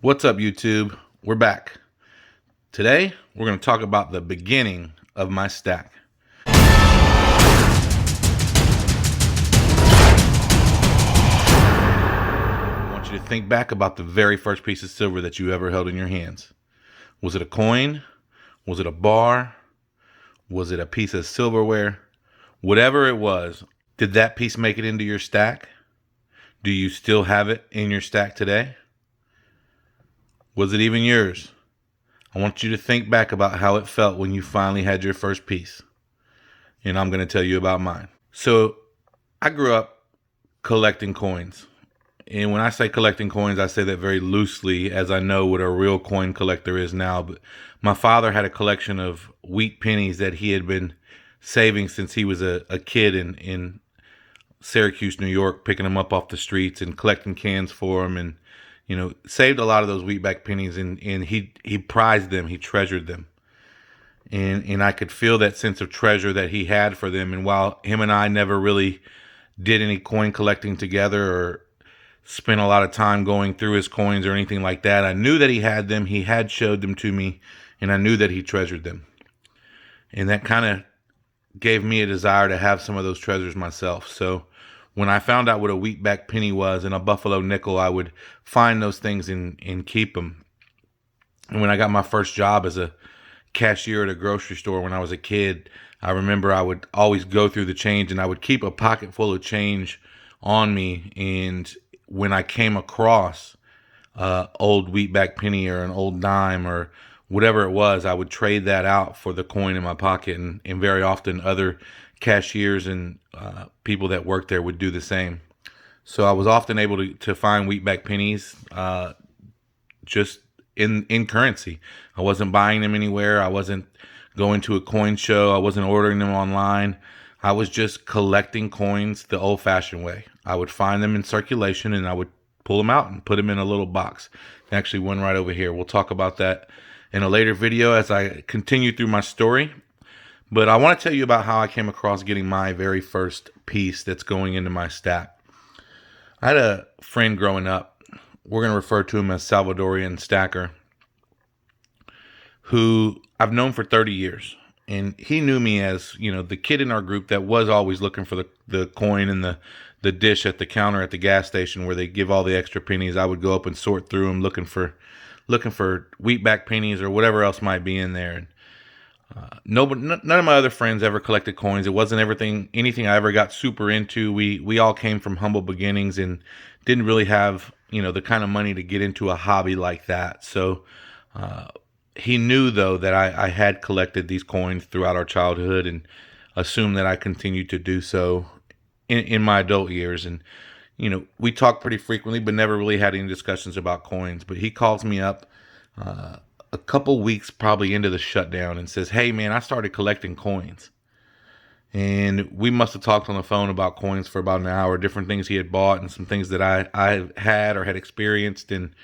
What's up, YouTube? We're back. Today, we're going to talk about the beginning of my stack. I want you to think back about the very first piece of silver that you ever held in your hands. Was it a coin? Was it a bar? Was it a piece of silverware? Whatever it was, did that piece make it into your stack? Do you still have it in your stack today? Was it even yours? I want you to think back about how it felt when you finally had your first piece. And I'm going to tell you about mine. So I grew up collecting coins. And when I say collecting coins, I say that very loosely, as I know what a real coin collector is now. But my father had a collection of wheat pennies that he had been saving since he was a kid in Syracuse, New York, picking them up off the streets and collecting cans for them, and saved a lot of those wheatback pennies, and he prized them, he treasured them. And I could feel that sense of treasure that he had for them. And while him and I never really did any coin collecting together or spent a lot of time going through his coins or anything like that, I knew that he had them, he had showed them to me, and I knew that he treasured them. And that kind of gave me a desire to have some of those treasures myself. So when I found out what a wheatback penny was and a buffalo nickel, I would find those things and keep them. And when I got my first job as a cashier at a grocery store when I was a kid, I remember I would always go through the change and I would keep a pocket full of change on me. And when I came across old wheatback penny or an old dime or whatever it was, I would trade that out for the coin in my pocket. And very often other cashiers and people that worked there would do the same. So I was often able to find wheatback pennies just in currency. I wasn't buying them anywhere. I wasn't going to a coin show. I wasn't ordering them online. I was just collecting coins the old-fashioned way. I would find them in circulation and I would pull them out and put them in a little box. Actually, one right over here. We'll talk about that in a later video as I continue through my story. But I want to tell you about how I came across getting my very first piece that's going into my stack. I had a friend growing up, we're going to refer to him as Salvadorian Stacker, who I've known for 30 years. And he knew me as, the kid in our group that was always looking for the coin and the dish at the counter at the gas station where they give all the extra pennies. I would go up and sort through them looking for wheatback pennies or whatever else might be in there. And none of my other friends ever collected coins. It wasn't anything I ever got super into. We all came from humble beginnings and didn't really have, the kind of money to get into a hobby like that. So he knew, though, that I had collected these coins throughout our childhood and assumed that I continued to do so in my adult years. And, we talked pretty frequently, but never really had any discussions about coins. But he calls me up a couple weeks probably into the shutdown and says, "Hey man, I started collecting coins." And we must have talked on the phone about coins for about an hour, different things he had bought and some things that I had or had experienced, and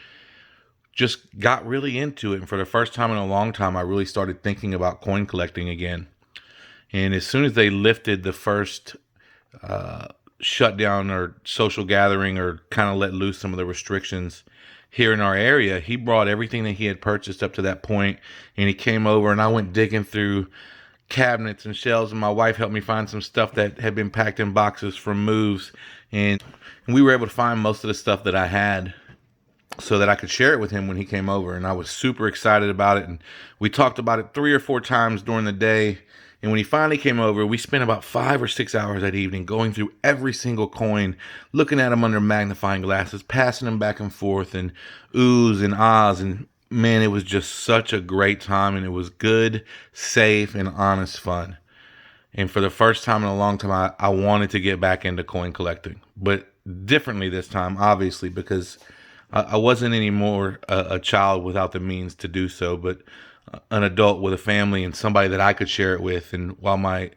just got really into it. And for the first time in a long time, I really started thinking about coin collecting again. And as soon as they lifted the first shutdown or social gathering or kind of let loose some of the restrictions here in our area, he brought everything that he had purchased up to that point, and he came over and I went digging through cabinets and shelves, and my wife helped me find some stuff that had been packed in boxes from moves, and we were able to find most of the stuff that I had so that I could share it with him when he came over. And I was super excited about it, and we talked about it 3 or 4 times during the day. And when he finally came over, we spent about 5 or 6 hours that evening going through every single coin, looking at them under magnifying glasses, passing them back and forth, and oohs and ahs. And man, it was just such a great time, and it was good, safe, and honest fun. And for the first time in a long time, I wanted to get back into coin collecting, but differently this time, obviously, because I wasn't anymore a child without the means to do so, but an adult with a family and somebody that I could share it with. And while my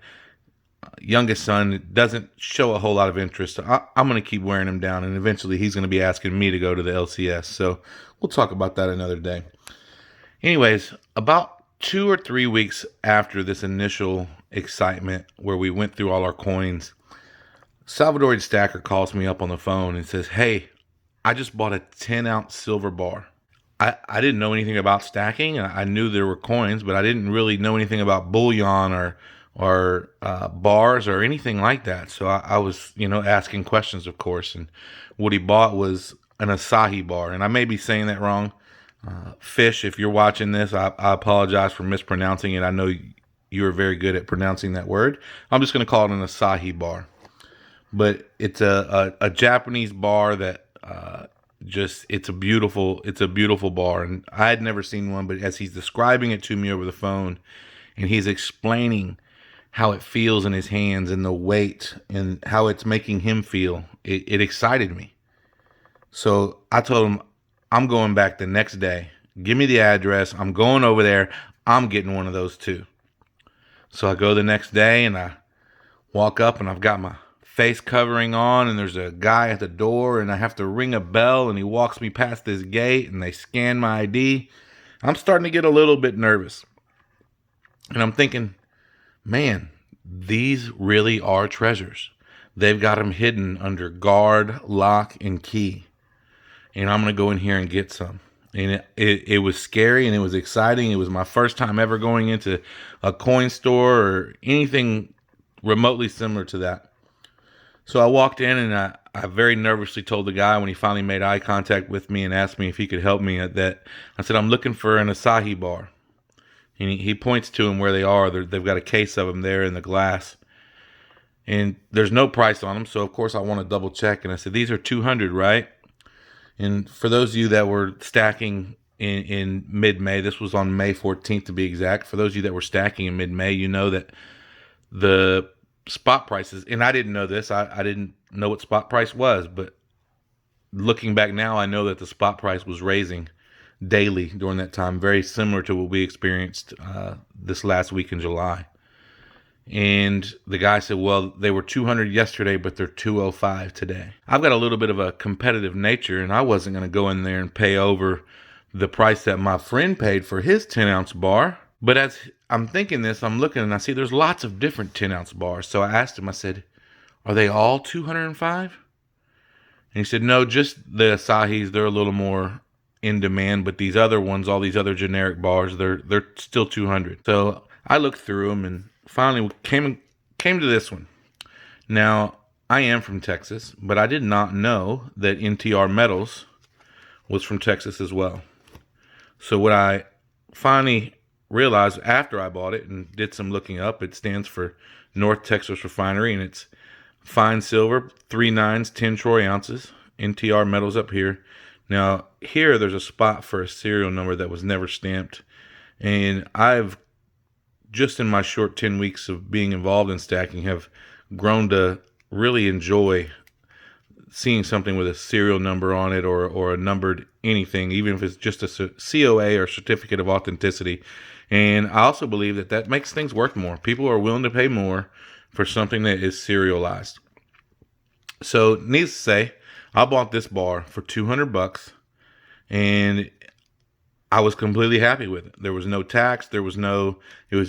youngest son doesn't show a whole lot of interest, I'm going to keep wearing him down, and eventually he's going to be asking me to go to the LCS. So we'll talk about that another day. Anyways, about 2 or 3 weeks after this initial excitement where we went through all our coins, Salvadorian Stacker calls me up on the phone and says, "Hey, I just bought a 10-ounce silver bar." I didn't know anything about stacking. I knew there were coins, but I didn't really know anything about bullion or bars or anything like that. So I was, asking questions, of course. And what he bought was an Asahi bar, and I may be saying that wrong. Fish, if you're watching this, I apologize for mispronouncing it. I know you are very good at pronouncing that word. I'm just going to call it an Asahi bar, but it's a Japanese bar that just it's a beautiful bar, and I had never seen one. But as he's describing it to me over the phone, and he's explaining how it feels in his hands and the weight and how it's making him feel, it excited me. So I told him I'm going back the next day. Give me the address. I'm going over there. I'm getting one of those too. So I go the next day and I walk up and I've got my face covering on, and there's a guy at the door, and I have to ring a bell, and he walks me past this gate and they scan my ID. I'm starting to get a little bit nervous. And I'm thinking, man, these really are treasures. They've got them hidden under guard, lock, and key. And I'm going to go in here and get some. And it was scary and it was exciting. It was my first time ever going into a coin store or anything remotely similar to that. So I walked in and I very nervously told the guy when he finally made eye contact with me and asked me if he could help me that I said, I'm looking for an Asahi bar. And he points to them where they are. They've got a case of them there in the glass. And there's no price on them. So, of course, I want to double check. And I said, these are 200, right? And for those of you that were stacking in mid-May, this was on May 14th to be exact. For those of you that were stacking in mid-May, you know that the spot prices, and I didn't know this. I didn't know what spot price was. But looking back now, I know that the spot price was raising daily during that time, very similar to what we experienced this last week in July. And the guy said, well, they were 200 yesterday, but they're 205 today. I've got a little bit of a competitive nature, and I wasn't going to go in there and pay over the price that my friend paid for his 10-ounce bar. But as I'm thinking this, I'm looking and I see there's lots of different 10-ounce bars. So I asked him, I said, are they all 205? And he said, no, just the Asahis, they're a little more in demand, but these other ones, all these other generic bars, they're still 200. So I looked through them and finally came to this one. Now, I am from Texas, but I did not know that NTR Metals was from Texas as well. So what I finally realized after I bought it and did some looking up, it stands for North Texas Refinery, and it's fine silver, 3 nines, 10 troy ounces, NTR Metals up here. Now, here there's a spot for a serial number that was never stamped, and I've, just in my short 10 weeks of being involved in stacking, have grown to really enjoy seeing something with a serial number on it or a numbered anything, even if it's just a COA or certificate of authenticity. And I also believe that makes things worth more. People are willing to pay more for something that is serialized. So, needless to say, I bought this bar for $200, and I was completely happy with it. There was no tax. It was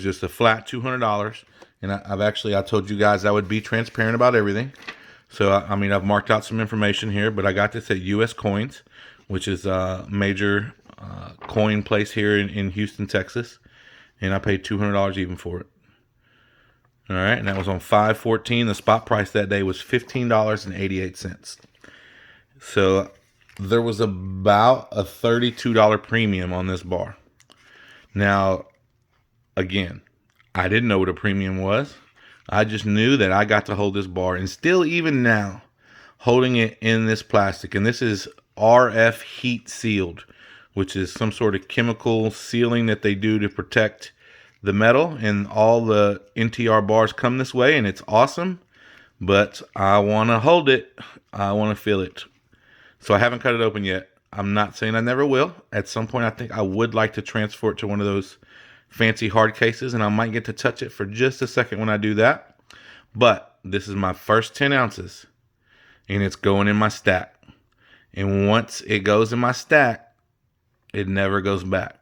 just a flat $200. And I told you guys I would be transparent about everything. So, I've marked out some information here, but I got this at US Coins, which is a major coin place here in Houston, Texas. And I paid $200 even for it. All right, and that was on 5/14. The spot price that day was $15.88. So there was about a $32 premium on this bar. Now, again, I didn't know what a premium was. I just knew that I got to hold this bar, and still even now, holding it in this plastic, and this is RF heat sealed, which is some sort of chemical sealing that they do to protect the metal, and all the NTR bars come this way, and it's awesome, but I want to hold it. I want to feel it. So I haven't cut it open yet. I'm not saying I never will. At some point, I think I would like to transfer it to one of those fancy hard cases, and I might get to touch it for just a second when I do that. But this is my first 10 ounces, and it's going in my stack. And once it goes in my stack, it never goes back.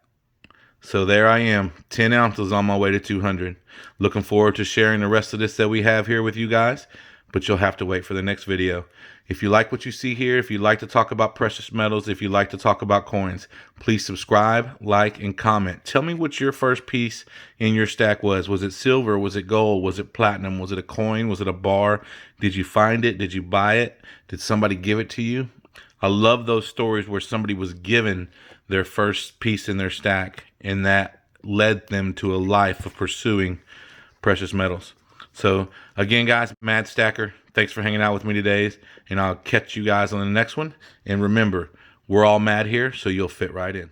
So there I am, 10 ounces on my way to 200. Looking forward to sharing the rest of this that we have here with you guys, but you'll have to wait for the next video. If you like what you see here, if you like to talk about precious metals, if you like to talk about coins, please subscribe, like, and comment. Tell me what your first piece in your stack was. Was it silver? Was it gold? Was it platinum? Was it a coin? Was it a bar? Did you find it? Did you buy it? Did somebody give it to you? I love those stories where somebody was given their first piece in their stack and that led them to a life of pursuing precious metals. So again, guys, Mad Stacker, thanks for hanging out with me today, and I'll catch you guys on the next one. And remember, we're all mad here, so you'll fit right in.